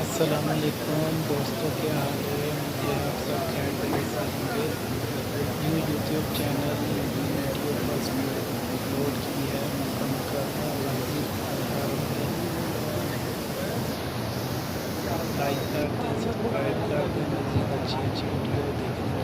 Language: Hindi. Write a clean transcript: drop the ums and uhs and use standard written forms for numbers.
अस्सलामुअलैकुम दोस्तों, क्या हाल है? मुझे आप सब खैर खैरियत से होंगे। New YouTube channel video first upload की है मक्का मुकर्रमा मस्जिद अल हरम में। लाइक कर दें, सब्सक्राइब कर दें, मज़ीद अच्छी अच्छी वीडियो देखने